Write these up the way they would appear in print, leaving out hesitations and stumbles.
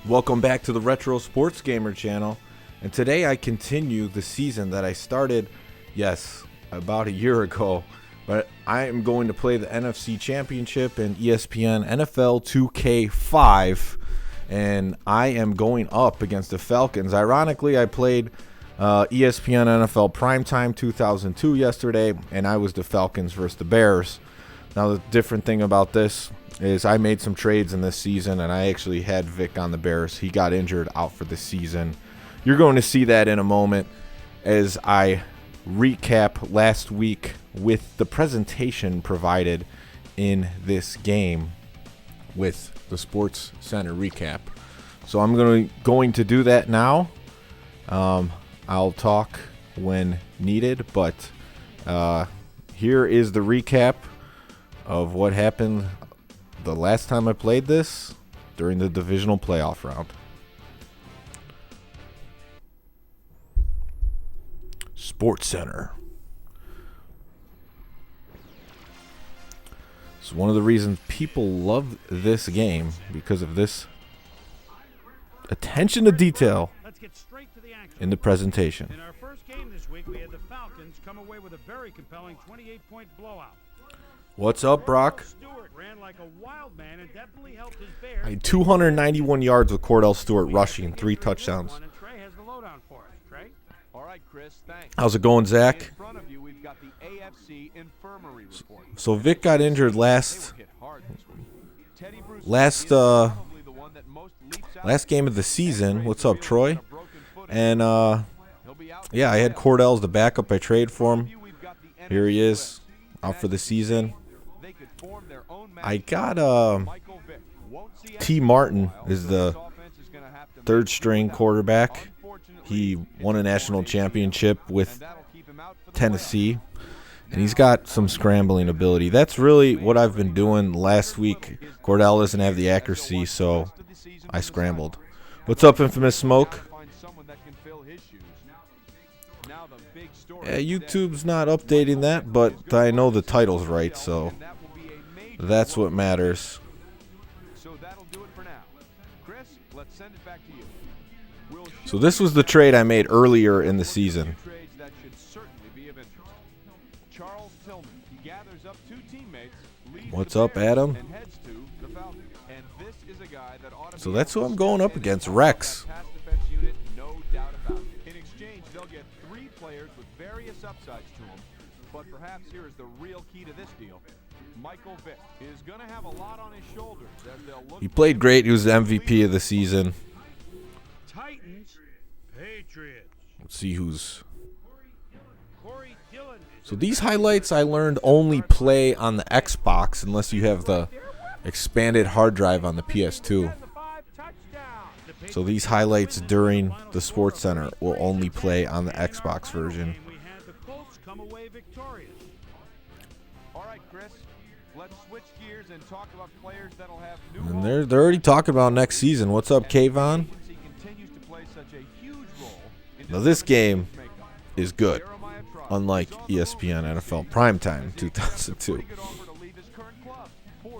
Welcome back to the Retro Sports Gamer channel, and today I continue the season that I started, yes, about a year ago, but I am going to play the NFC Championship in ESPN NFL 2K5, and I am going up against the Falcons. Ironically, I played ESPN NFL Primetime 2002 yesterday, and I was the Falcons versus the Bears. Now, the different thing about this is I made some trades in this season, and I actually had Vic on the Bears. He got injured, out for the season. You're going to see that in a moment as I recap last week with the presentation provided in this game with the Sports Center recap. So I'm going to do that now. I'll talk when needed, but here is the recap of what happened the last time I played this during the divisional playoff round. Sports Center. It's one of the reasons people love this game, because of this attention to detail in the presentation. In our first game this week, we had the Falcons come away with a very compelling 28-point blowout. What's up, Brock? Ran like a wild man and definitely helped his Bears. I had 291 yards with Cordell Stewart rushing, 3 touchdowns. Trey has the lowdown for us. Trey? All right, Chris, thanks. How's it going, Zach? In front of you, we've got the AFC infirmary report. So Vic got injured last game of the season. What's up, Troy? And yeah, I had Cordell as the backup. I traded for him. Here he is, out for the season. I got T. Martin is the third string quarterback. He won a national championship with Tennessee, and he's got some scrambling ability. That's really what I've been doing last week. Cordell doesn't have the accuracy, so I scrambled. What's up, Infamous Smoke? Yeah, YouTube's not updating that, but I know the title's right, so that's what matters. So this was the trade I made earlier in the season. What's up, Adam? So that's who I'm going up against, Rex. In exchange, they'll get 3 players with various upsides to them. But perhaps here is the real key to this deal. Michael Vick is going to have a lot on his shoulders as they'll look. He played great. He was the MVP of the season. Titans, Patriots. Let's see who's. So these highlights I learned only play on the Xbox unless you have the expanded hard drive on the PS2. So these highlights during the Sports Center will only play on the Xbox version. And they're already talking about next season. What's up, Kayvon? Now this game is good, unlike ESPN NFL Primetime 2002.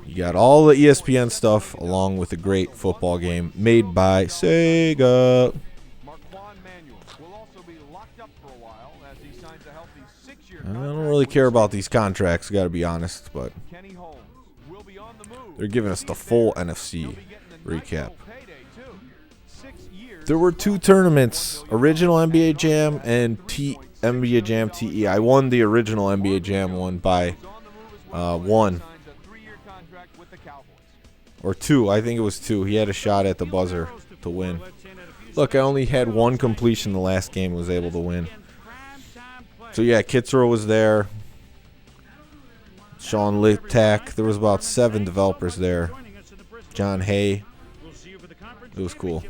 You got all the ESPN stuff along with a great football game made by Sega. I don't really care about these contracts, got to be honest, but they're giving us the full NFC recap. There were 2 tournaments, original NBA Jam and NBA Jam TE. I won the original NBA Jam one by 1. Or 2, I think it was 2. He had a shot at the buzzer to win. Look, I only had 1 completion the last game, was able to win. So yeah, Kitzrow was there. Sean Litak. There was about 7 developers there. John Hay. It was cool.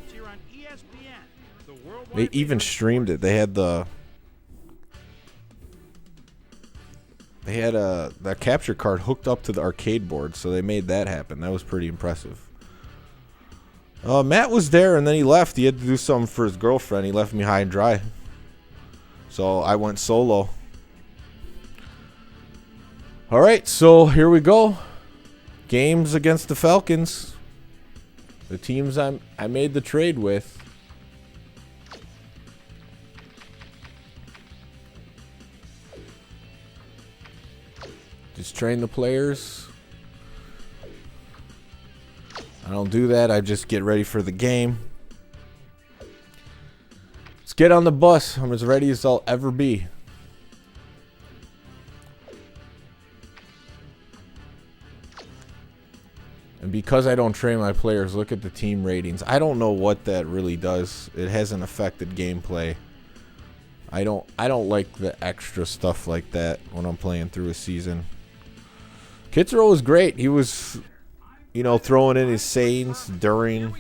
They even streamed it. They had the that capture card hooked up to the arcade board, so they made that happen. That was pretty impressive. Matt was there, and then he left. He had to do something for his girlfriend. He left me high and dry. So I went solo. All right, so here we go. Games against the Falcons. The teams I made the trade with. Just train the players. I don't do that. I just get ready for the game. Let's get on the bus. I'm as ready as I'll ever be. And because I don't train my players, look at the team ratings. I don't know what that really does. It hasn't affected gameplay. I don't like the extra stuff like that when I'm playing through a season. Kitzrow was great. He was, you know, throwing in his sayings during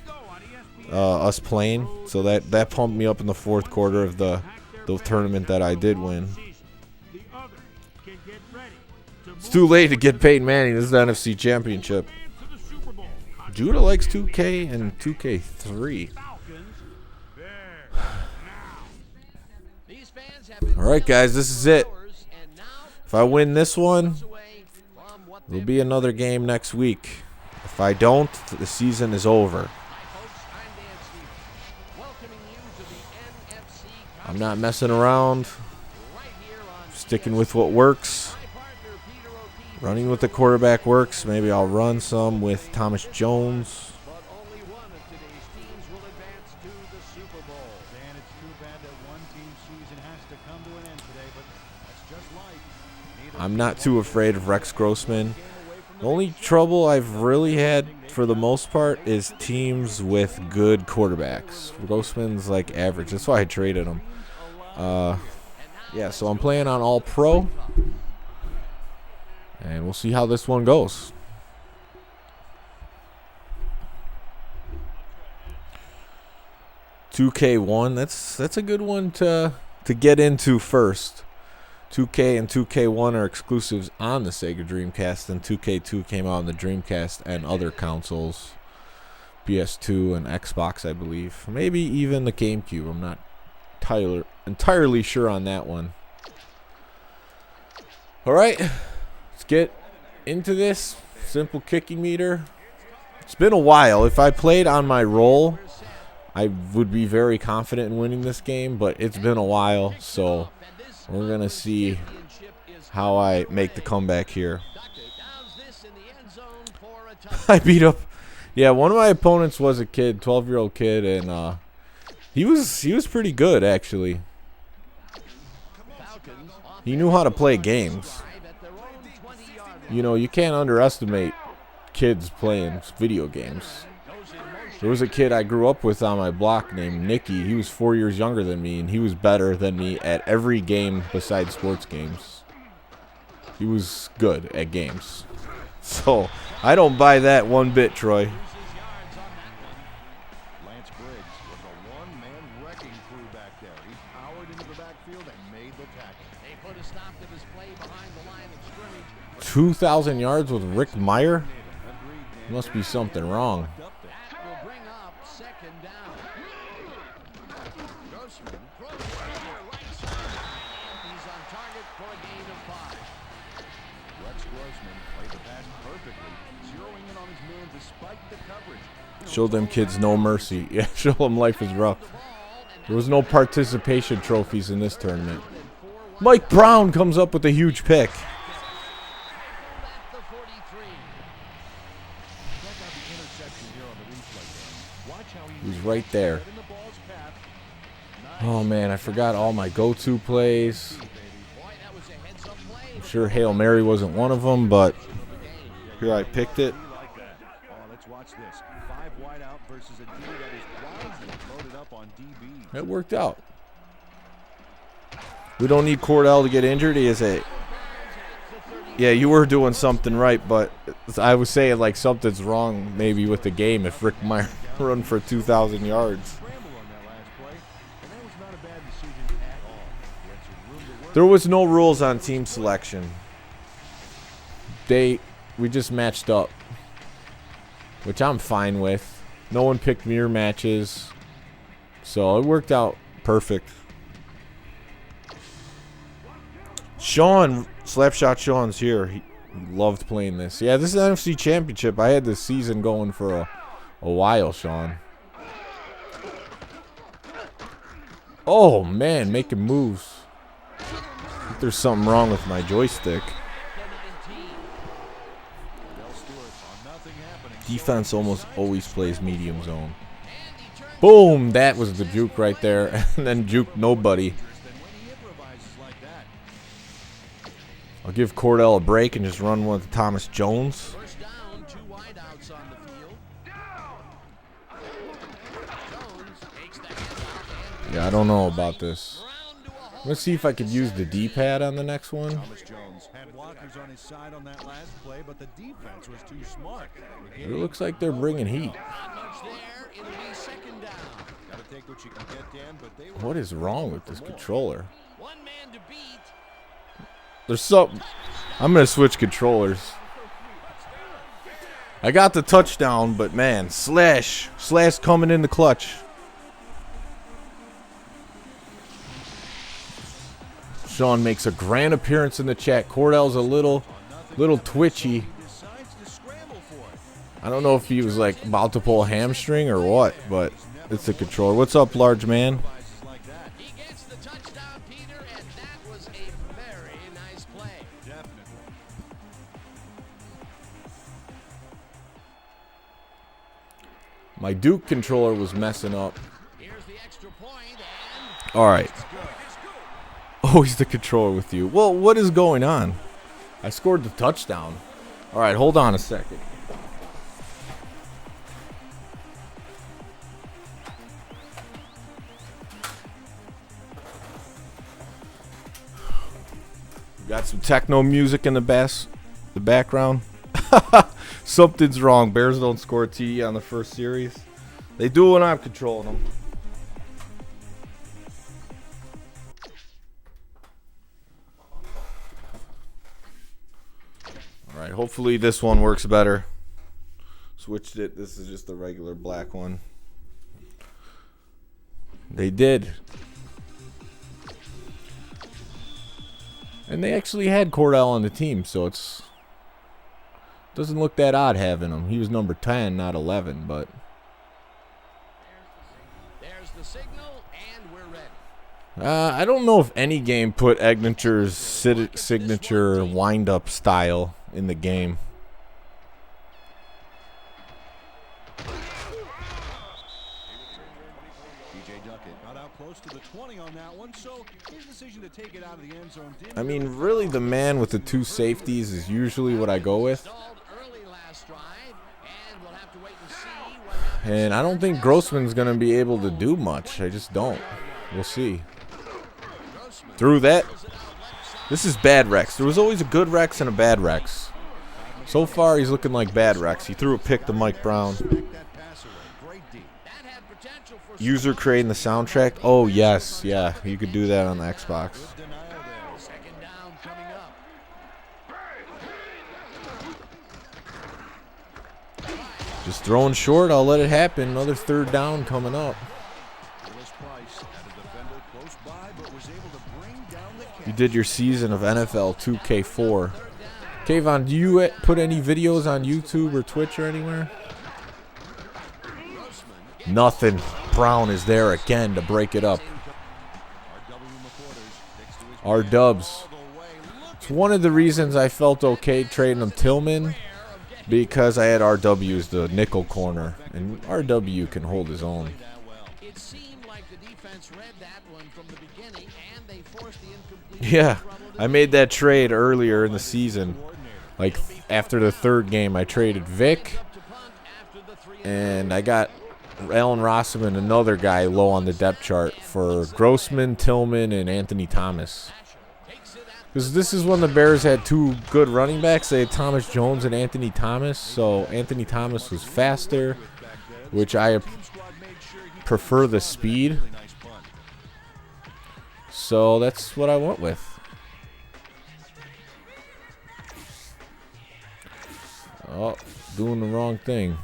us playing. So that pumped me up in the fourth quarter of the tournament that I did win. It's too late to get Peyton Manning. This is the NFC Championship. Judah likes 2K and 2K3. All right, guys, this is it. If I win this one, there'll be another game next week. If I don't, the season is over. I'm not messing around. Sticking with what works. Running with the quarterback works. Maybe I'll run some with Thomas Jones. I'm not too afraid of Rex Grossman. The only trouble I've really had for the most part is teams with good quarterbacks. Grossman's like average. That's why I traded him. Yeah, so I'm playing on All Pro. And we'll see how this one goes. $2K1, that's a good one to get into first. 2K and 2K1 are exclusives on the Sega Dreamcast, and 2K2 came out on the Dreamcast and other consoles, PS2 and Xbox, I believe. Maybe even the GameCube. I'm not entirely sure on that one. All right, let's get into this. Simple kicking meter. It's been a while. If I played on my roll, I would be very confident in winning this game, but it's been a while, so we're going to see how I make the comeback here. I beat up. Yeah, one of my opponents was a kid, 12-year-old kid, and he was pretty good, actually. He knew how to play games. You know, you can't underestimate kids playing video games. There was a kid I grew up with on my block named Nicky. He was 4 years younger than me, and he was better than me at every game besides sports games. He was good at games. So, I don't buy that one bit, Troy. Lance Briggs was a one-man wrecking crew back there. He powered into the backfield and made the tackle. They put a stop to this play behind the line of scrimmage. 2,000 yards with Rick Meyer? Must be something wrong. Show them kids no mercy. Yeah, show them life is rough. There was no participation trophies in this tournament. Mike Brown comes up with a huge pick. He's right there. Oh man, I forgot all my go-to plays. I'm sure Hail Mary wasn't one of them, but here I picked it. It worked out. We don't need Cordell to get injured. He is a... Yeah, you were doing something right, but I was saying like something's wrong maybe with the game if Rick Meyer run for 2,000 yards. There was no rules on team selection. We just matched up, which I'm fine with. No one picked mirror matches, so it worked out perfect. Sean, Slapshot Sean's here. He loved playing this. Yeah, this is the NFC Championship. I had this season going for a a while, Sean. Oh, man, making moves. I think there's something wrong with my joystick. Defense almost always plays medium zone. Boom! That was the juke right there. And then juke nobody. I'll give Cordell a break and just run one with Thomas Jones. Yeah, I don't know about this. Let's see if I could use the D-pad on the next one. Thomas Jones had blockers on his side on that last play, but the defense was too smart. It looks like they're bringing heat. What is wrong with this controller? There's something. I'm going to switch controllers. I got the touchdown, but man, Slash coming in the clutch. Sean makes a grand appearance in the chat. Cordell's a little twitchy. I don't know if he was like about to pull a hamstring or what, but it's the controller. What's up, large man? He gets the touchdown, Peter, and that was a very nice play. Definitely. My Duke controller was messing up. Here's the extra point, and All right. Always the controller with you. Well, what is going on? I scored the touchdown. All right, hold on a second. Got some techno music in the background. Something's wrong. Bears don't score a TD on the first series. They do when I'm controlling them. All right, hopefully this one works better. Switched it. This is just the regular black one. They did. And they actually had Cordell on the team, so it's doesn't look that odd having him. He was number 10, not 11, but there's the signal, and we're ready. I don't know if any game put Egnature's signature wind-up style in the game. I mean, really, the man with the two safeties is usually what I go with. And I don't think Grossman's going to be able to do much. I just don't. We'll see. Through that. This is bad Rex. There was always a good Rex and a bad Rex. So far, he's looking like bad Rex. He threw a pick to Mike Brown. User creating the soundtrack. Oh, yes. Yeah, you could do that on the Xbox. Just throwing short. I'll let it happen. Another third down coming up. You did your season of NFL 2K4. Kayvon, do you put any videos on YouTube or Twitch or anywhere? Nothing. Brown is there again to break it up. R-Dubs. It's one of the reasons I felt okay trading him Tillman, because I had RW as the nickel corner, and RW can hold his own. It seemed like the defense read that one from the beginning, and they forced the incomplete. Yeah, I made that trade earlier in the season. Like after the third game, I traded Vic, and I got Allen Rossman, another guy low on the depth chart, for Grossman, Tillman, and Anthony Thomas. Because this is when the Bears had two good running backs. They had Thomas Jones and Anthony Thomas. So Anthony Thomas was faster, which I prefer the speed. So that's what I went with. Oh, doing the wrong thing.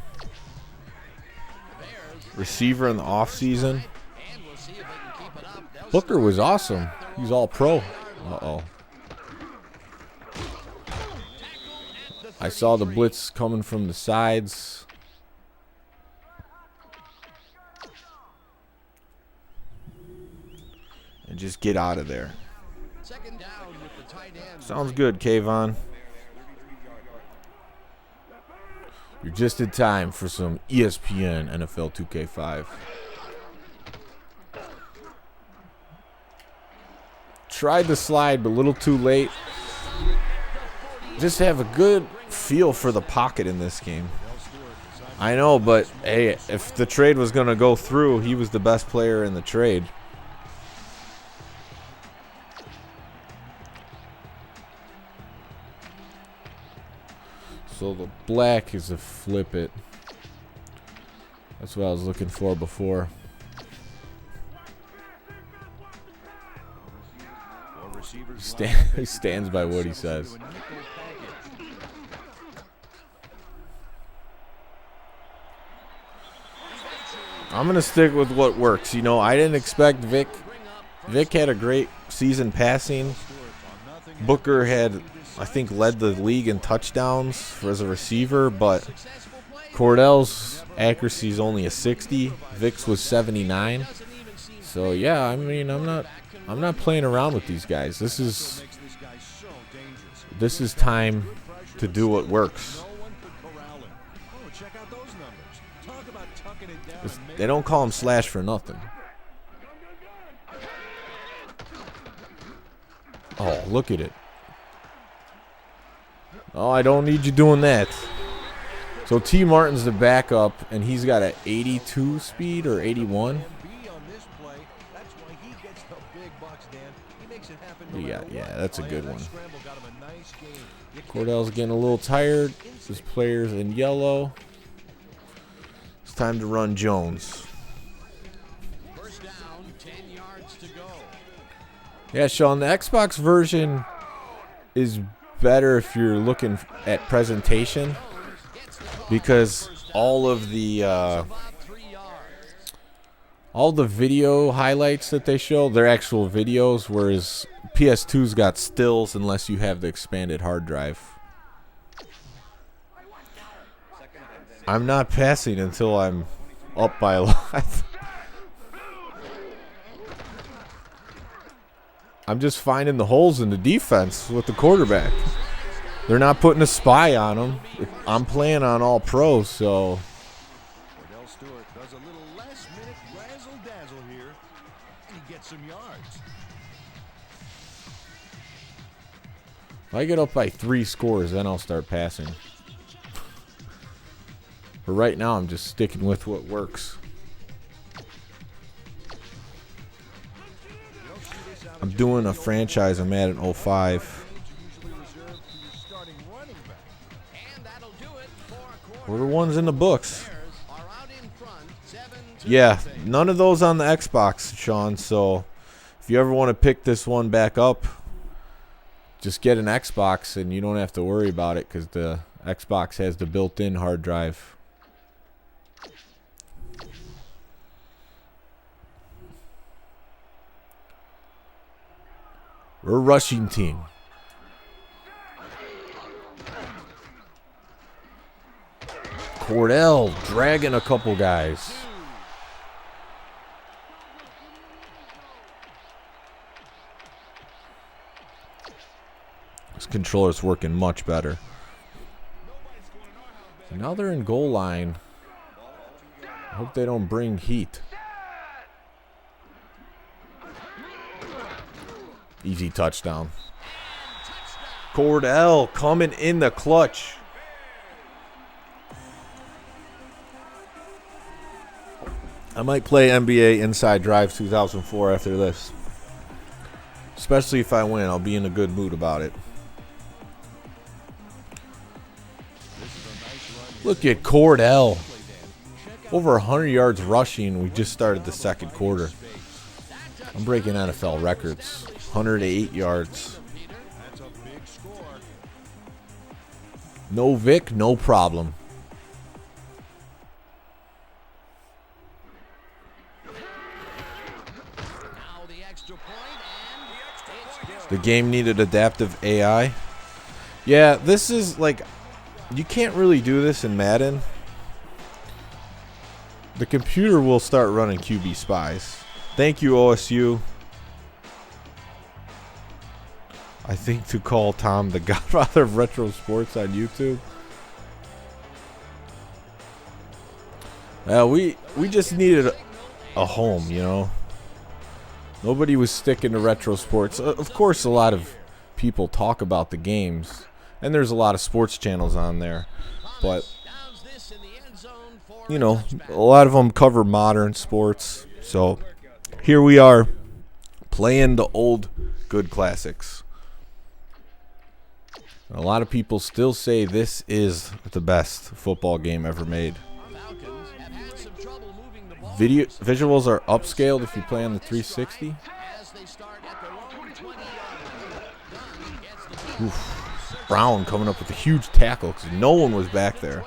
Receiver in the offseason. Booker was awesome. He's all pro. Uh-oh. I saw the blitz coming from the sides. and just get out of there. Second down with the tight end. Sounds good, Kayvon. You're just in time for some ESPN NFL 2K5. Tried the slide, but a little too late. Just have a good feel for the pocket in this game. I know, but hey, if the trade was going to go through, he was the best player in the trade. So the black is a flip it. That's what I was looking for before. He stands by what he says. I'm going to stick with what works. You know, I didn't expect Vic. Vic had a great season passing. Booker had, I think, led the league in touchdowns as a receiver, but Cordell's accuracy is only a 60. Vic's was 79. So yeah, I mean, I'm not playing around with these guys. This is time to do what works. They don't call him Slash for nothing. Oh, look at it. Oh, I don't need you doing that. So T. Martin's the backup, and he's got an 82 speed or 81. Yeah, that's a good one. Cordell's getting a little tired. His player's in yellow. It's time to run Jones. First down, 10 yards to go. Yeah, Sean, the Xbox version is better if you're looking at presentation, because all the video highlights that they show, they're actual videos, whereas PS2's got stills unless you have the expanded hard drive. I'm not passing until I'm up by a lot. I'm just finding the holes in the defense with the quarterback. They're not putting a spy on him. I'm playing on all pros, so. Stewart does a little last-minute razzle-dazzle here, and he gets some yards. If I get up by 3 scores, then I'll start passing. But right now, I'm just sticking with what works. I'm doing a franchise. I'm at an 05. We're the ones in the books. Yeah, none of those on the Xbox, Sean. So if you ever want to pick this one back up, just get an Xbox and you don't have to worry about it, because the Xbox has the built-in hard drive. We're a rushing team. Cordell dragging a couple guys. This controller's working much better. Now they're in goal line. I hope they don't bring heat. Easy touchdown. Cordell coming in the clutch. I might play NBA Inside Drive 2004 after this. Especially if I win, I'll be in a good mood about it. Look at Cordell. Over 100 yards rushing. We just started the second quarter. I'm breaking NFL records. 108 yards. No Vic, no problem. The game needed adaptive AI. Yeah, this is like, you can't really do this in Madden. The computer will start running QB spies. Thank you, OSU. think to call Tom the godfather of retro sports on YouTube. We just needed a home, you know. Nobody was sticking to retro sports. Of course, a lot of people talk about the games, and there's a lot of sports channels on there. But, you know, a lot of them cover modern sports. So here we are playing the old good classics. A lot of people still say this is the best football game ever made. Visuals are upscaled if you play on the 360. Oof. Brown coming up with a huge tackle because no one was back there.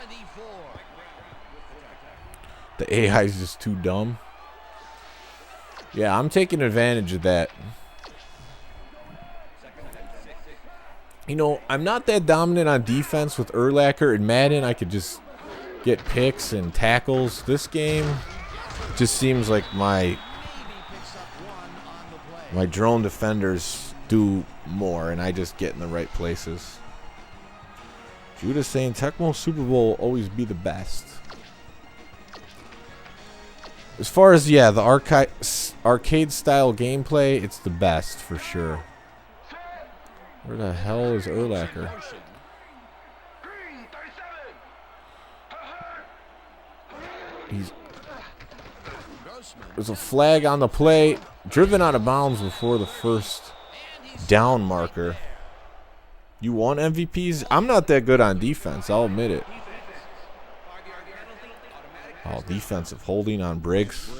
The AI is just too dumb. Yeah, I'm taking advantage of that. You know, I'm not that dominant on defense with Urlacher and Madden. I could just get picks and tackles. This game just seems like my drone defenders do more, and I just get in the right places. Judah's saying Tecmo Super Bowl will always be the best. As far as, yeah, the arcade style gameplay, it's the best for sure. Where the hell is Urlacher? There's a flag on the play. Driven out of bounds before the first down marker. You want MVPs? I'm not that good on defense, I'll admit it. Oh, defensive holding on Briggs.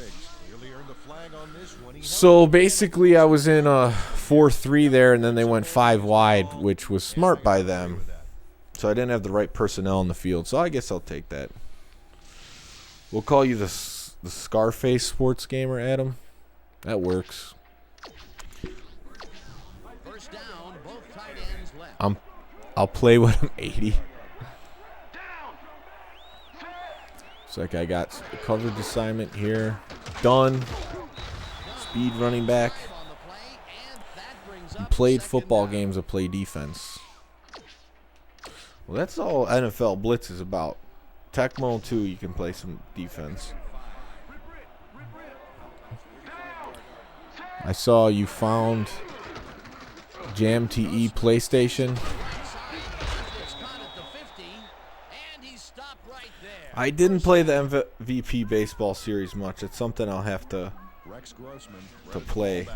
So basically I was in a 4-3 there, and then they went 5 wide, which was smart by them. So I didn't have the right personnel in the field, so I guess I'll take that. We'll call you the Scarface Sports Gamer, Adam. That works. First down, both tight ends left. I'll play when I'm 80. It's like I got the coverage assignment here. Done. Speed running back. You played football games to play defense. Well, that's all NFL Blitz is about. Tecmo 2, you can play some defense. I saw you found Jam TE PlayStation. I didn't play the MVP baseball series much. It's something I'll have to play,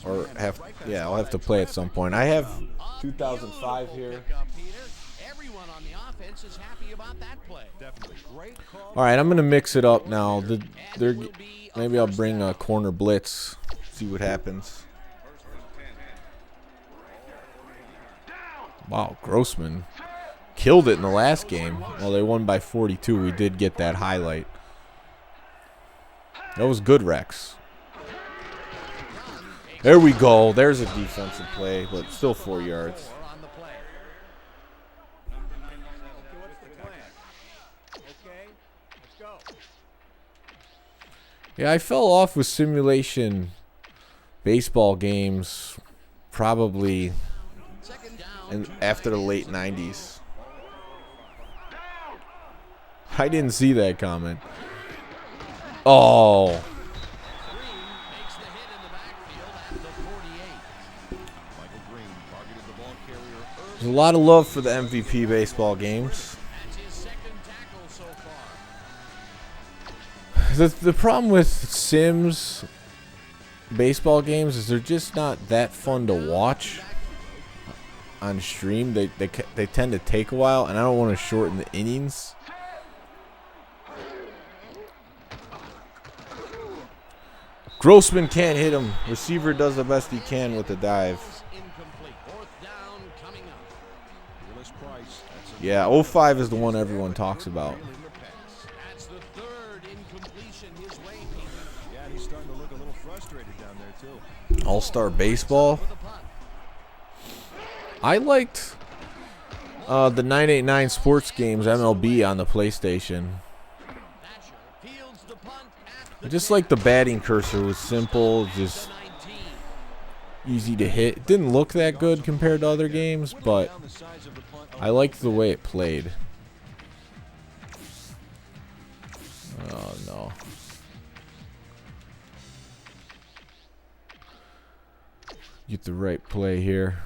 or I'll have to play at some point. I have 2005 here. All right, I'm gonna mix it up now. Maybe I'll bring a corner blitz. See what happens. Wow, Grossman killed it in the last game. Well, they won by 42. We did get that highlight. That was good, Rex. There we go. There's a defensive play, but still 4 yards. Yeah, I fell off with simulation baseball games probably after the late 90s. I didn't see that comment. Oh. There's a lot of love for the MVP baseball games. The problem with Sims baseball games is they're just not that fun to watch on stream. They tend to take a while, and I don't want to shorten the innings. Grossman can't hit him. Receiver does the best he can with the dive. Yeah, 05 is the one everyone talks about. All-Star Baseball. I liked the 989 Sports Games MLB on the PlayStation. I just like the batting cursor was simple. Just easy to hit. It didn't look that good compared to other games, but I liked the way it played. Oh, no. Get the right play here.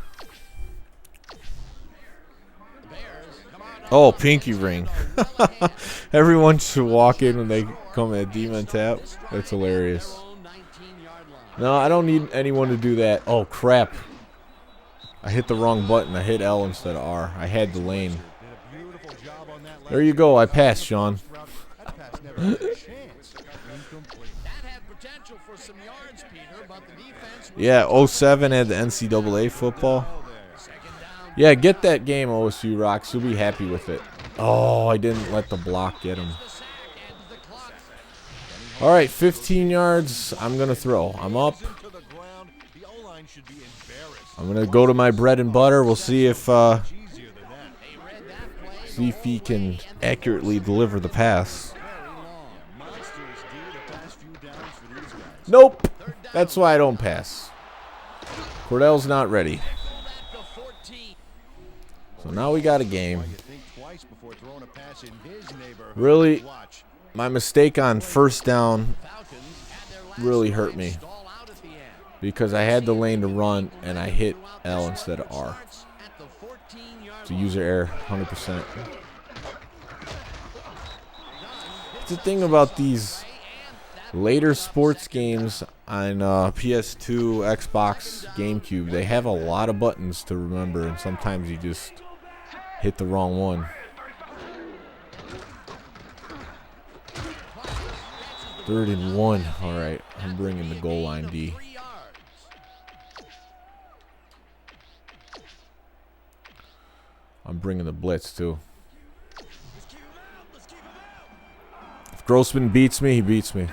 Oh, pinky ring. Everyone should walk in when they come at demon tap. That's hilarious. No, I don't need anyone to do that. Oh, crap. I hit the wrong button. I hit L instead of R. I had the lane. There you go. I passed, Sean. Yeah, 07 had the NCAA football. Yeah, get that game, OSU Rocks. You'll be happy with it. Oh, I didn't let the block get him. All right, 15 yards. I'm going to throw. I'm up. I'm going to go to my bread and butter. We'll see if he can accurately deliver the pass. Nope. That's why I don't pass. Cordell's not ready. So now we got a game. Really, my mistake on first down really hurt me because I had the lane to run and I hit L instead of R. It's a user error, 100%. The thing about these later sports games on PS2, Xbox, GameCube, they have a lot of buttons to remember, and sometimes you just hit the wrong one. Third and 1. All right, I'm bringing the goal line D. I'm bringing the blitz too. If Grossman beats me, he beats me.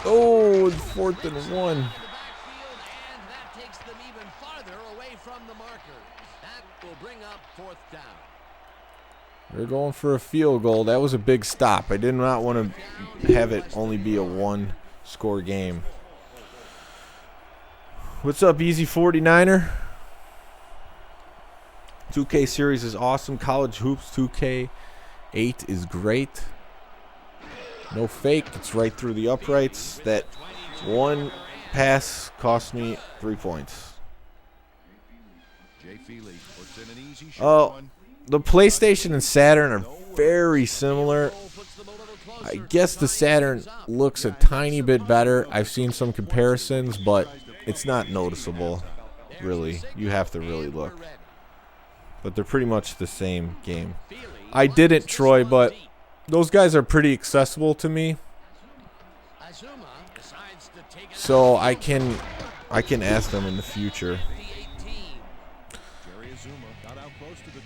Oh, 4th and 1. They're going for a field goal. That was a big stop. I did not want to have it only be a one-score game. What's up, Easy 49er? 2K series is awesome. College Hoops 2K 8 is great. No fake. It's right through the uprights. That one pass cost me 3 points. The PlayStation and Saturn are very similar. I guess the Saturn looks a tiny bit better. I've seen some comparisons, but it's not noticeable, really. You have to really look. But they're pretty much the same game. I didn't, Troy, but those guys are pretty accessible to me. So I can ask them in the future.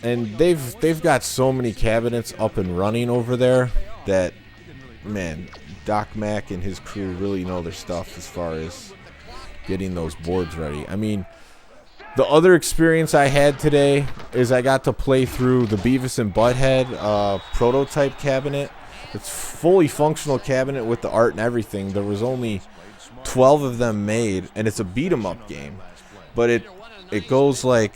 And they've got so many cabinets up and running over there that, man, Doc Mack and his crew really know their stuff as far as getting those boards ready. I mean, the other experience I had today is I got to play through the Beavis and Butthead prototype cabinet. It's fully functional cabinet with the art and everything. There was only 12 of them made, and it's a beat-em-up game. But it goes like,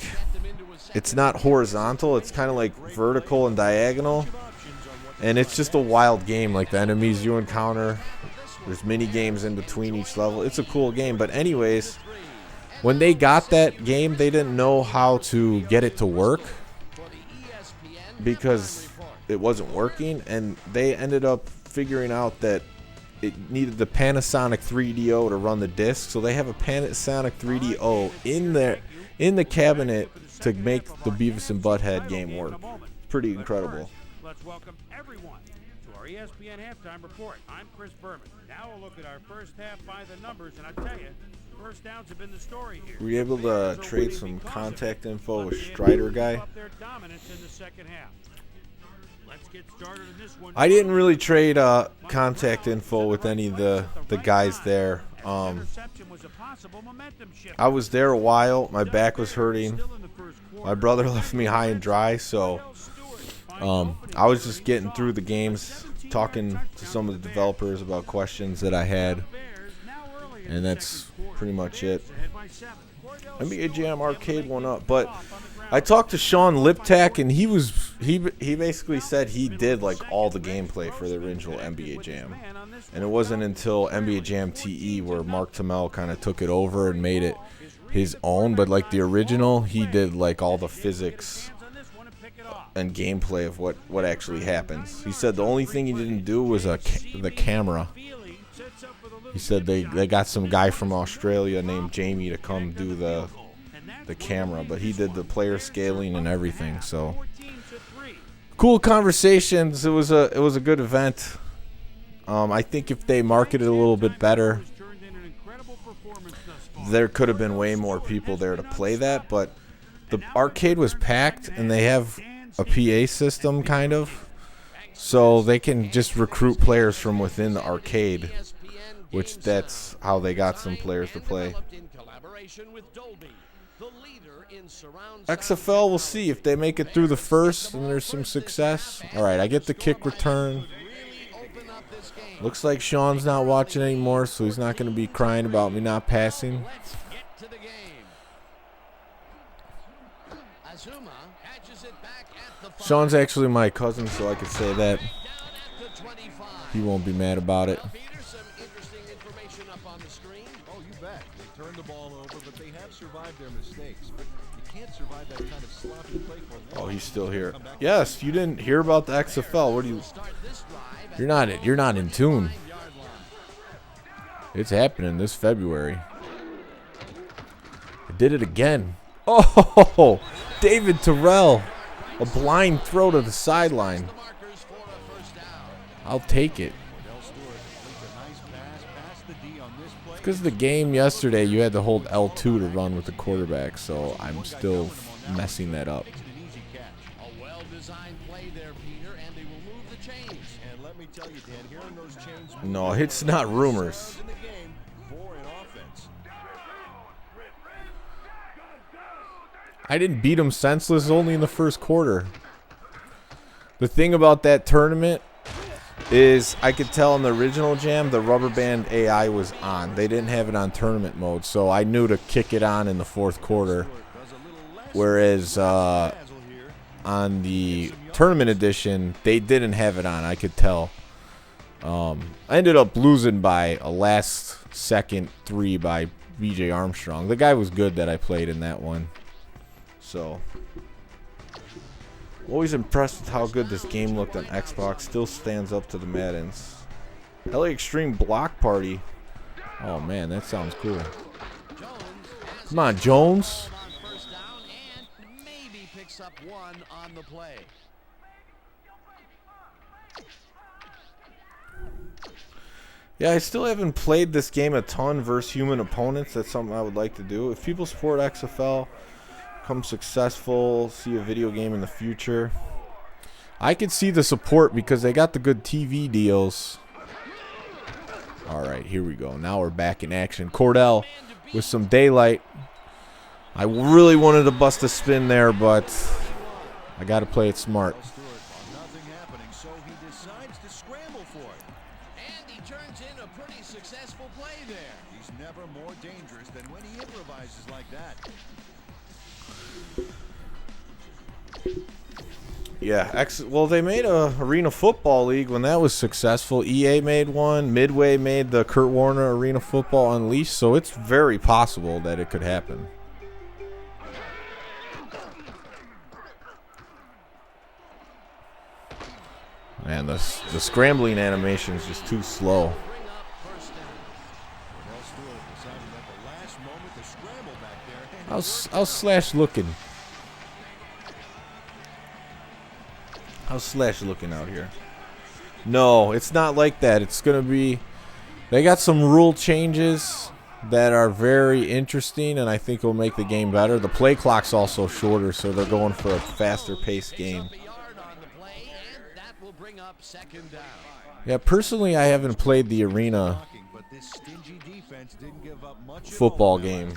it's not horizontal. It's kind of like vertical and diagonal. And it's just a wild game, like the enemies you encounter. There's mini games in between each level. It's a cool game. But anyways, when they got that game, they didn't know how to get it to work because it wasn't working. And they ended up figuring out that it needed the Panasonic 3DO to run the disc. So they have a Panasonic 3DO in the cabinet to make the Beavis and Butthead game work. It's pretty incredible. Let's welcome everyone to our ESPN halftime report. I'm Chris Berman. Now we'll look at our first half by the numbers, and I tell you, first downs have been the story here. Were you able to trade some contact info with Strider guy? I didn't really trade contact info with any of the guys there. I was there a while. My back was hurting. My brother left me high and dry, so I was just getting through the games, talking to some of the developers about questions that I had, and that's pretty much it. NBA Jam Arcade went up, but I talked to Sean Liptak, and he basically said he did like all the gameplay for the original NBA Jam, and it wasn't until NBA Jam TE where Mark Tamel kind of took it over and made it his own. But like the original, he did like all the physics and gameplay of what actually happens. He said the only thing he didn't do was the camera. He said they got some guy from Australia named Jamie to come do the camera, but he did the player scaling and everything. So cool conversations. It was a good event. I think if they marketed a little bit better, there could have been way more people there to play that. But the arcade was packed, and they have a PA system kind of, so they can just recruit players from within the arcade, which that's how they got some players to play. XFL, we'll see if they make it through the first and there's some success. All right, I get the kick return. Looks like Sean's not watching anymore, so he's not going to be crying about me not passing. Sean's actually my cousin, so I could say that. He won't be mad about it. Oh, you bet. They turned the ball over, but they have survived their mistakes. But you can't survive that kind of sloppy play for long. Oh, he's still here. Yes, you didn't hear about the XFL. What do you? You're not in tune. It's happening this February. I did it again. Oh, David Terrell. A blind throw to the sideline. I'll take it. Because of the game yesterday, you had to hold L2 to run with the quarterback, so I'm still messing that up. A well-designed play there, Peter, and they will move the chains. And let me tell you, Dan, hearing those chains No, it's not rumors. in the game, more in offense. I didn't beat him senseless only in the first quarter. The thing about that tournament is I could tell in the original Jam the rubber band AI was on. They didn't have it on tournament mode, so I knew to kick it on in the fourth quarter. Whereas on the tournament edition, they didn't have it on. I could tell. I ended up losing by a last-second 3 by B.J. Armstrong. The guy was good that I played in that one. So, always impressed with how good this game looked on Xbox. Still stands up to the Maddens. LA Extreme Block Party. Oh man, that sounds cool. Come on, Jones. First down and maybe picks up one on the play. Yeah, I still haven't played this game a ton versus human opponents. That's something I would like to do. If people support XFL, become successful, see a video game in the future, I could see the support because they got the good TV deals. All right, here we go. Now we're back in action. Cordell with some daylight. I really wanted to bust a spin there, but I got to play it smart. Nothing happening, so he decides to scramble for it. And he turns in a pretty successful play there. He's never more dangerous than when he improvises like that. Yeah, well, they made a Arena Football League when that was successful. EA made one. Midway made the Kurt Warner Arena Football Unleashed, so it's very possible that it could happen. Man, the scrambling animation is just too slow. How's Slash looking? How's Slash looking out here? No, it's not like that. It's going to be... They got some rule changes that are very interesting, and I think will make the game better. The play clock's also shorter, so they're going for a faster-paced game. Yeah, personally, I haven't played the Arena football game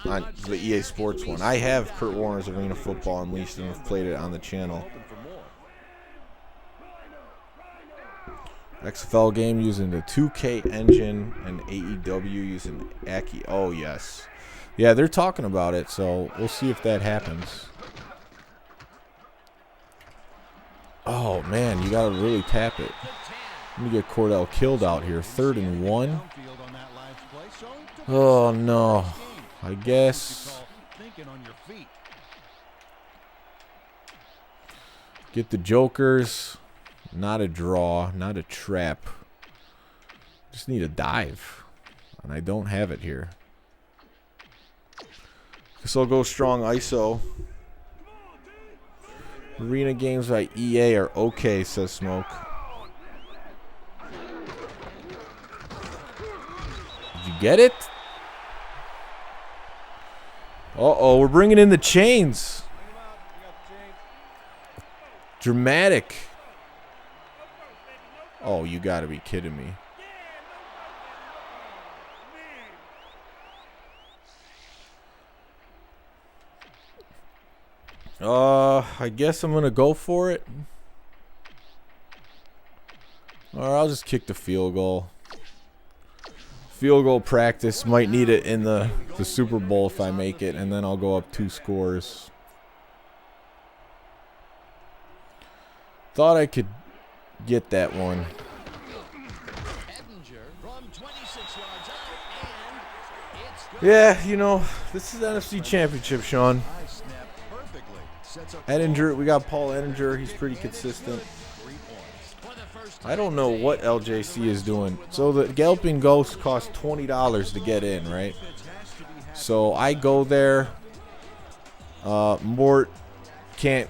on the EA Sports one. I have Kurt Warner's Arena Football Unleashed and have played it on the channel. XFL game using the 2K engine and AEW using Aki. Oh, yes. Yeah, they're talking about it, so we'll see if that happens. Oh, man, you got to really tap it. Let me get Cordell killed out here. 3rd and 1. Oh, no. I guess. Get the jokers. Not a draw. Not a trap. Just need a dive. And I don't have it here. Guess I'll go strong ISO. Arena games by EA are okay, says Smoke. Did you get it? Uh-oh, we're bringing in the chains. Dramatic. Oh, you gotta be kidding me. I guess I'm gonna go for it. Or I'll just kick the field goal. Field goal practice. Might need it in the Super Bowl if I make it, and then I'll go up 2 scores. Thought I could get that one. Yeah, you know, this is the NFC Championship, Sean. Edinger, we got Paul Edinger. He's pretty consistent. I don't know what LJC is doing. So the Galloping Ghost costs $20 to get in, right? So I go there. Mort can't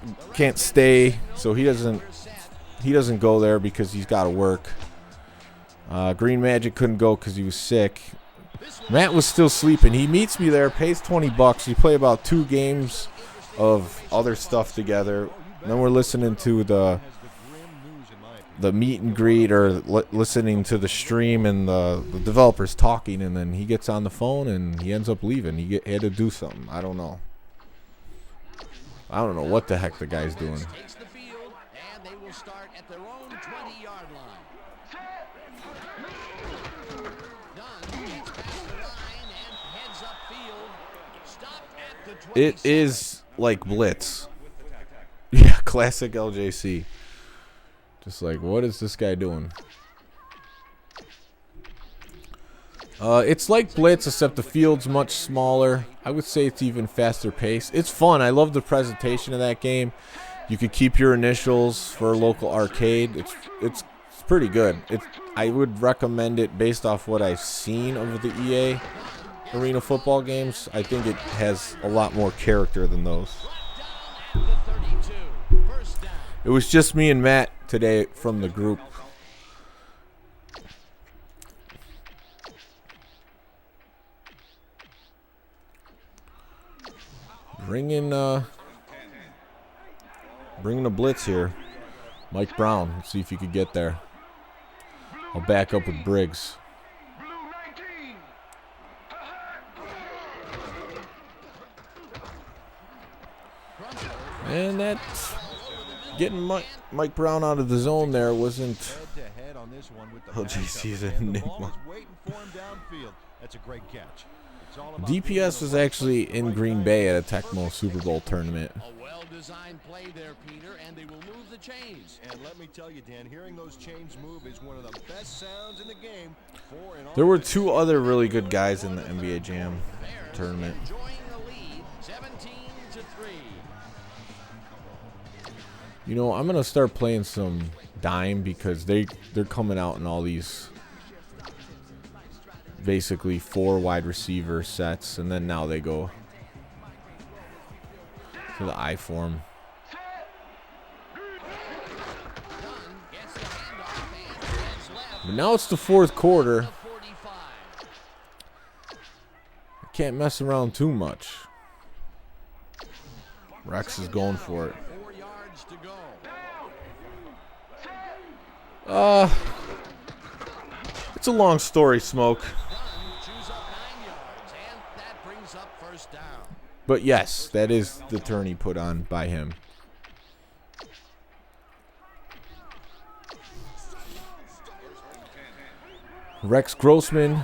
stay, so he doesn't go there because he's got to work. Green Magic couldn't go because he was sick. Matt was still sleeping. He meets me there, pays $20. We play about 2 games of other stuff together. And then we're listening to the meet and greet, or listening to the stream and the developers talking, and then he gets on the phone and he ends up leaving. He had to do something. I don't know what the heck the guy's doing. It is like blitz. Yeah, classic LJC. Just like, what is this guy doing? It's like blitz, except the field's much smaller. I would say it's even faster paced. It's fun. I love the presentation of that game. You could keep your initials for a local arcade. It's pretty good. I would recommend it based off what I've seen of the EA Arena football games. I think it has a lot more character than those. It was just me and Matt today from the group. Bringing a blitz here. Mike Brown, let's see if you could get there. I'll back up with Briggs. And that's getting Mike Brown out of the zone there wasn't. Oh, geez, he's an enigma. DPS was actually in Green Bay at a Tecmo Super Bowl tournament. A well-designed play there, Peter, and they will move the chains. And let me tell you, Dan, hearing those chains move is one of the best sounds in the game. There were 2 other really good guys in the NBA Jam tournament. Enjoying the lead, 17-3. You know, I'm gonna start playing some dime because they're coming out in all these basically 4 wide receiver sets, and then now they go to the I form. But now it's the 4th quarter. I can't mess around too much. Rex is going for it. It's a long story, Smoke. But yes, that is the turn he put on by him. Rex Grossman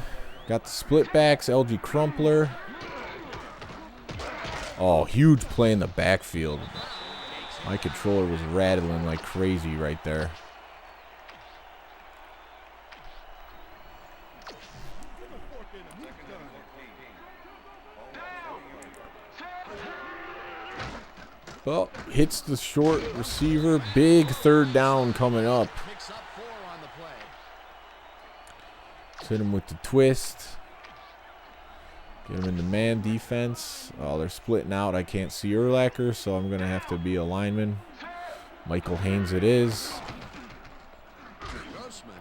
got the split backs. LG Crumpler. Oh, huge play in the backfield. My controller was rattling like crazy right there. Well, hits the short receiver. Big third down coming up. Hit him with the twist. Get him into man defense. Oh, they're splitting out. I can't see Urlacher, so I'm going to have to be a lineman. Michael Haynes it is.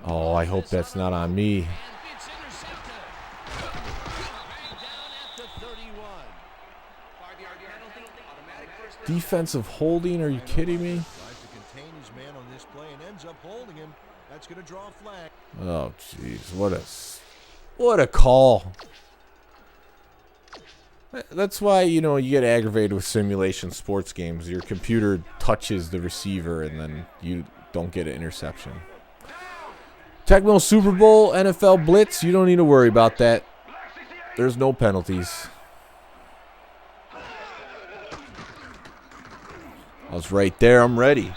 Oh, I hope that's not on me. Defensive holding? Are you kidding me? Oh, jeez. What a call. That's why, you get aggravated with simulation sports games. Your computer touches the receiver and then you don't get an interception. Tecmo Super Bowl, NFL Blitz, you don't need to worry about that. There's no penalties. I was right there. I'm ready.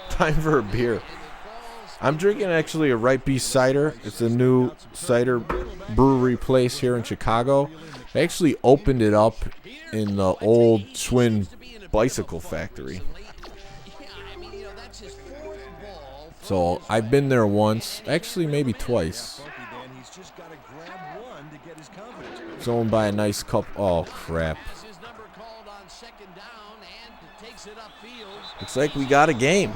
Time for a beer. I'm drinking actually a Right Beast cider. It's a new cider brewery place here in Chicago. They actually opened it up in the old Schwinn bicycle factory. So I've been there once, actually maybe twice. It's owned by a nice couple. Oh, crap. Looks like we got a game.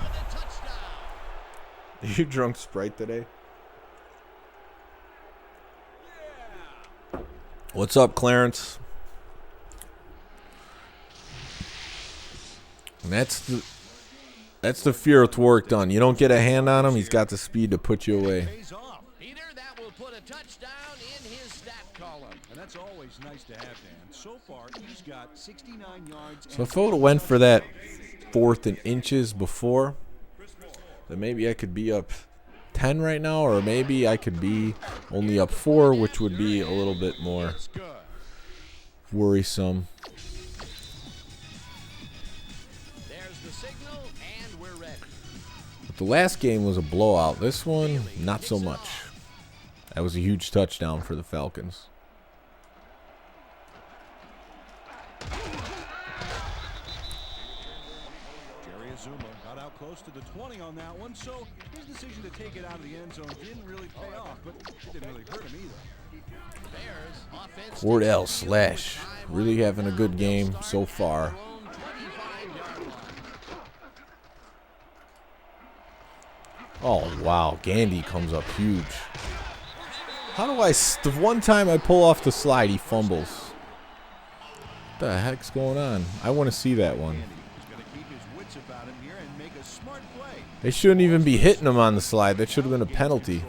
Are you drunk Sprite today? What's up, Clarence? And that's the fear of work done. You don't get a hand on him, he's got the speed to put you away. Peter, that will put a touchdown in his stat column. And that's always nice to have, Dan. So far, he's got 69 yards. So if I would have went for that 4th and inches before, then maybe I could be up 10 right now, or maybe I could be only up 4, which would be a little bit more worrisome. There's the signal, and we're ready. But the last game was a blowout. This one, not so much. That was a huge touchdown for the Falcons. Got out close to the 20 on that one, so his decision to take it out of the end zone didn't really pay off, but it didn't really hurt him either. Cordell Slash really having a good game so far. Oh, wow. Gandy comes up huge. How do the one time I pull off the slide, he fumbles. What the heck's going on? I want to see that one. They shouldn't even be hitting him on the slide. That should have been a penalty.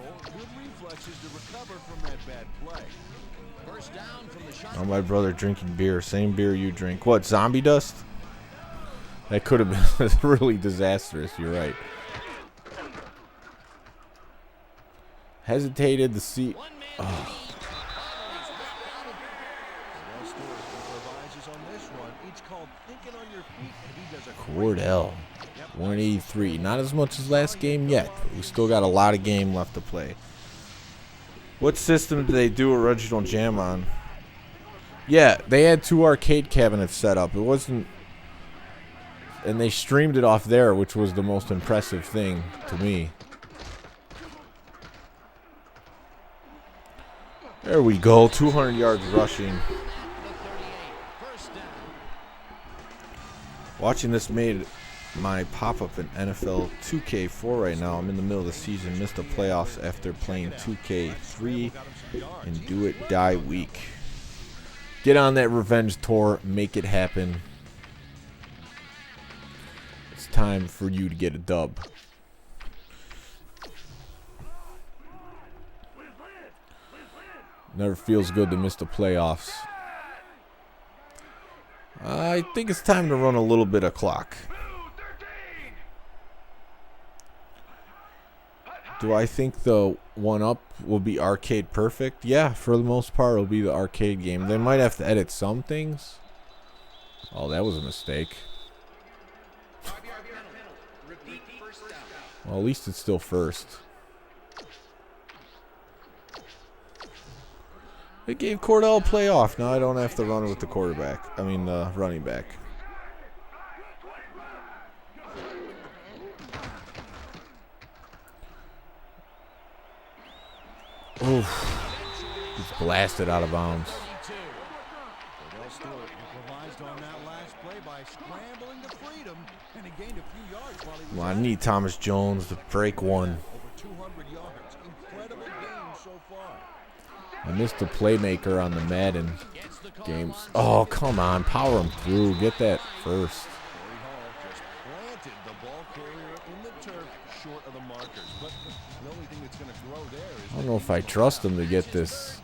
Oh, my brother drinking beer. Same beer you drink. What, zombie dust? That could have been really disastrous. You're right. Hesitated to see. Oh. Cordell. 183. Not as much as last game yet, but we still got a lot of game left to play. What system did they do Original Jam on? Yeah, they had 2 arcade cabinets set up. It wasn't... And they streamed it off there, which was the most impressive thing to me. There we go. 200 yards rushing. Watching this made my pop-up in NFL 2K4 right now. I'm in the middle of the season. Missed the playoffs after playing 2K3 and Do It Die Week. Get on that revenge tour. Make it happen. It's time for you to get a dub. Never feels good to miss the playoffs. I think it's time to run a little bit of clock. Do I think the one-up will be arcade perfect? Yeah, for the most part, it'll be the arcade game. They might have to edit some things. Oh, that was a mistake. Well, at least it's still first. It gave Cordell a playoff. Now I don't have to run with the quarterback. I mean, the running back. Oof. He's blasted out of bounds. Well, I need Thomas Jones to break one. I missed the playmaker on the Madden games. Oh, come on. Power him through. Get that first. I don't know if I trust him to get this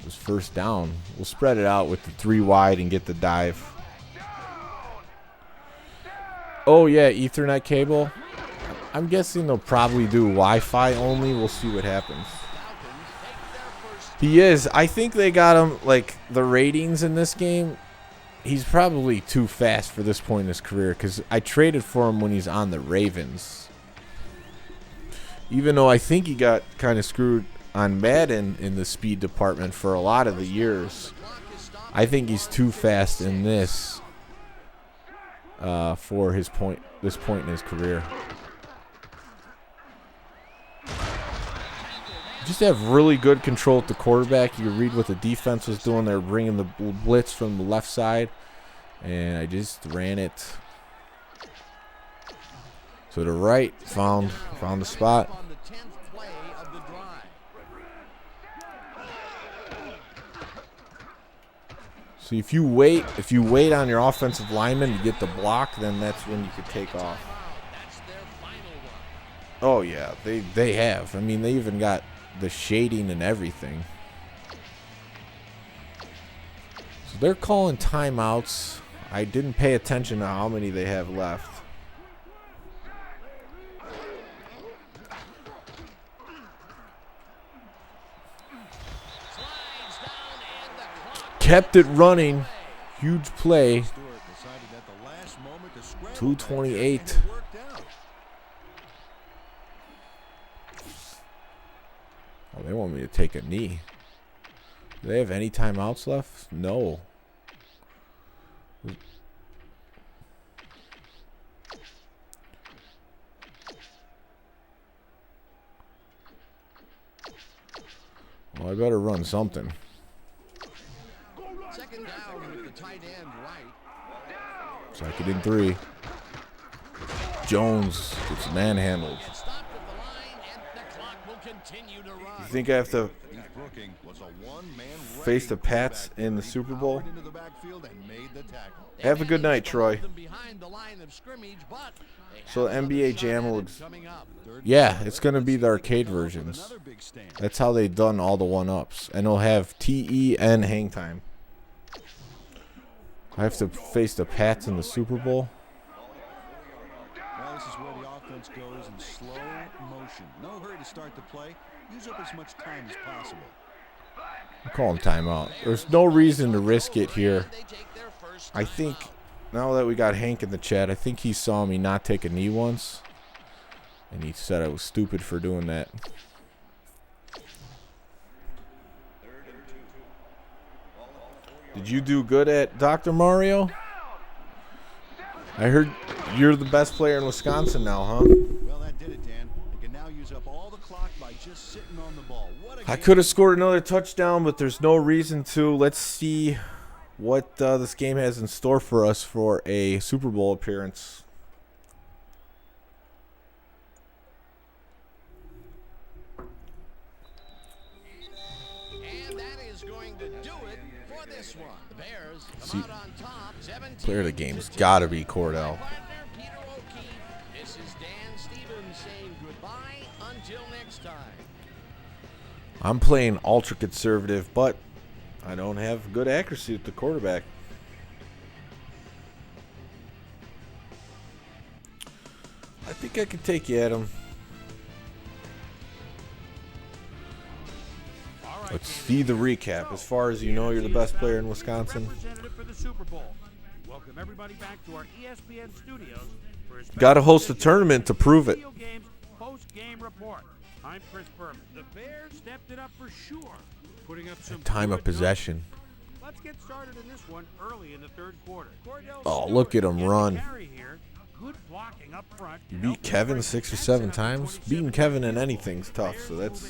first down. We'll spread it out with the 3 wide and get the dive. Oh, yeah, Ethernet cable. I'm guessing they'll probably do Wi-Fi only. We'll see what happens. He is. I think they got him, like, the ratings in this game. He's probably too fast for this point in his career because I traded for him when he's on the Ravens. Even though I think he got kind of screwed on Madden in the speed department for a lot of the years. I think he's too fast in this for this point in his career. Just have really good control at the quarterback. You can read what the defense was doing. They're bringing the blitz from the left side, and I just ran it to the right. Found the spot. So if you wait on your offensive lineman to get the block, then that's when you could take off. Oh yeah, they have. I mean, they even got the shading and everything. So they're calling timeouts. I didn't pay attention to how many they have left. Kept it running. Huge play. 2:28. Oh, they want me to take a knee. Do they have any timeouts left? No. Well, I better run something. Second down with the tight end right. Second and 3. Jones gets manhandled. You think I have to face the Pats in the Super Bowl? Have a good night, Troy. So NBA Jam looks... Yeah, it's going to be the arcade versions. That's how they've done all the one-ups. And they'll have TE and hang time. I have to face the Pats in the Super Bowl. Well, this is where the offense goes in slow motion. No hurry to start the play. Use up as much time as possible. I'm calling timeout. There's no reason to risk it here. I think, now that we got Hank in the chat, I think he saw me not take a knee once. And he said I was stupid for doing that. Did you do good at Dr. Mario? I heard you're the best player in Wisconsin now, huh? Well, that did it, Dan. They can now use up all the clock by just sitting on the ball. I could have scored another touchdown, but there's no reason to. Let's see what this game has in store for us for a Super Bowl appearance. And that is going to do it for this one. The Bears come out on top, 17. Player of the game's got to be Cordell. This is Dan Stevens saying goodbye until next time. I'm playing ultra conservative, but I don't have good accuracy at the quarterback. think I could take you at him. Let's see the recap. As far as you know, you're the best player in Wisconsin. Welcome everybody back to our ESPN studios for a Got to host a tournament to prove it. Post-game report. I'm Chris Berman. The Bears stepped it up for sure, putting up some Time of possession. Let's get started in this one early in the third quarter. Oh, look at him run. Good blocking up front. You beat Kevin 6 or 7 times. Beating Kevin in anything's tough, so it's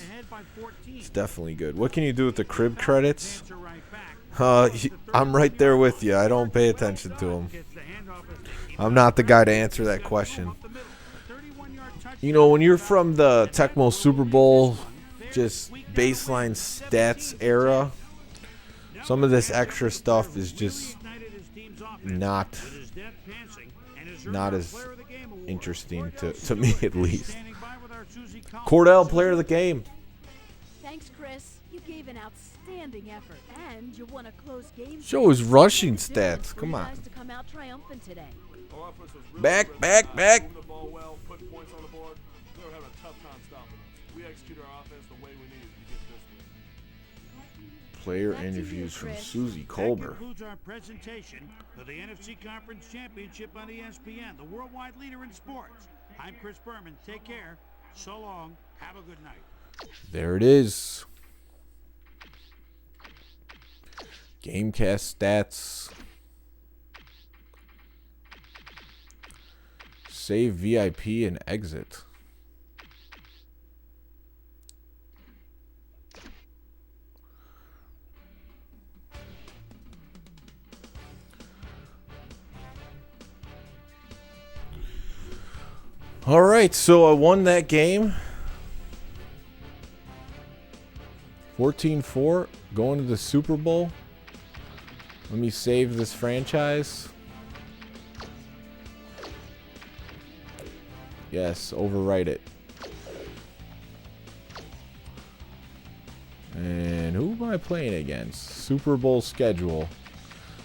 definitely good. What can you do with the crib credits? I'm right there with you. I don't pay attention to them. I'm not the guy to answer that question. You know, when you're from the Tecmo Super Bowl, just baseline stats era, some of this extra stuff is just not as interesting to me, at least. Cordell, player of the game. Thanks, Chris. You gave an outstanding effort, and you won a close game. Show his rushing stats. Come on. To come out triumphant today. Back. Player interviews from Susie Colbert. That concludes our presentation of the NFC Conference Championship on ESPN, the worldwide leader in sports. I'm Chris Berman. Take care. So long. Have a good night. There it is. Gamecast stats. Save VIP and exit. All right, so I won that game. 14-4, going to the Super Bowl. Let me save this franchise. Yes, overwrite it. And who am I playing against? Super Bowl schedule.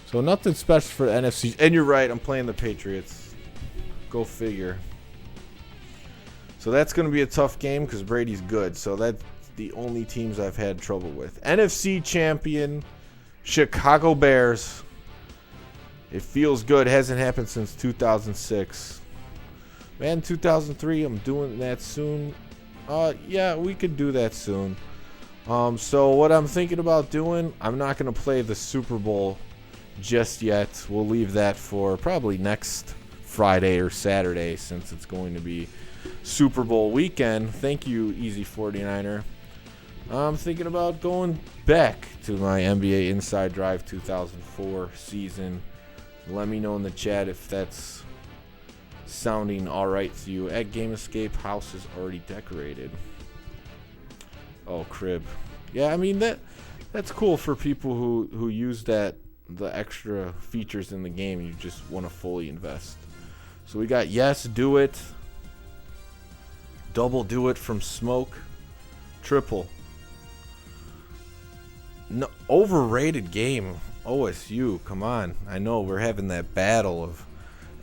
So nothing special for the NFC. And you're right, I'm playing the Patriots. Go figure. So that's going to be a tough game because Brady's good. So that's the only teams I've had trouble with. NFC champion, Chicago Bears. It feels good. Hasn't happened since 2006. Man, 2003, I'm doing that soon. Yeah, we could do that soon. So what I'm thinking about doing, I'm not going to play the Super Bowl just yet. We'll leave that for probably next Friday or Saturday since it's going to be Super Bowl weekend. Thank you, Easy 49er. I'm thinking about going back to my NBA Inside Drive 2004 season. Let me know in the chat if that's sounding alright to you. At Game Escape, house is already decorated. Oh, crib. Yeah, I mean that's cool for people who use the extra features in the game. You just want to fully invest. So we got Yes, Do It. Double Do It from Smoke. Triple. No, overrated game. OSU, come on. I know we're having that battle of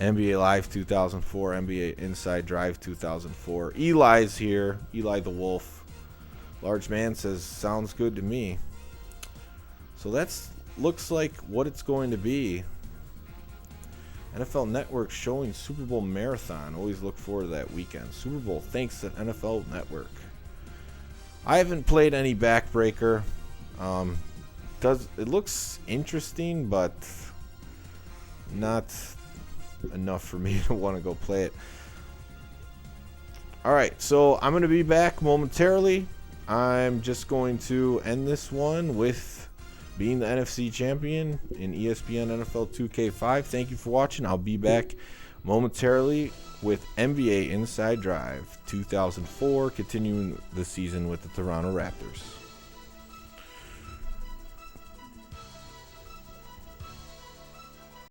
NBA Live 2004, NBA Inside Drive 2004. Eli's here. Eli the Wolf. Large Man says, sounds good to me. So that's looks like what it's going to be. NFL Network showing Super Bowl Marathon. Always look forward to that weekend. Super Bowl, thanks to NFL Network. I haven't played any Backbreaker. It looks interesting, but not enough for me to want to go play it. Alright, so I'm going to be back momentarily. I'm just going to end this one with being the NFC champion in ESPN NFL 2K5. Thank you for watching. I'll be back momentarily with NBA Inside Drive 2004, continuing the season with the Toronto Raptors.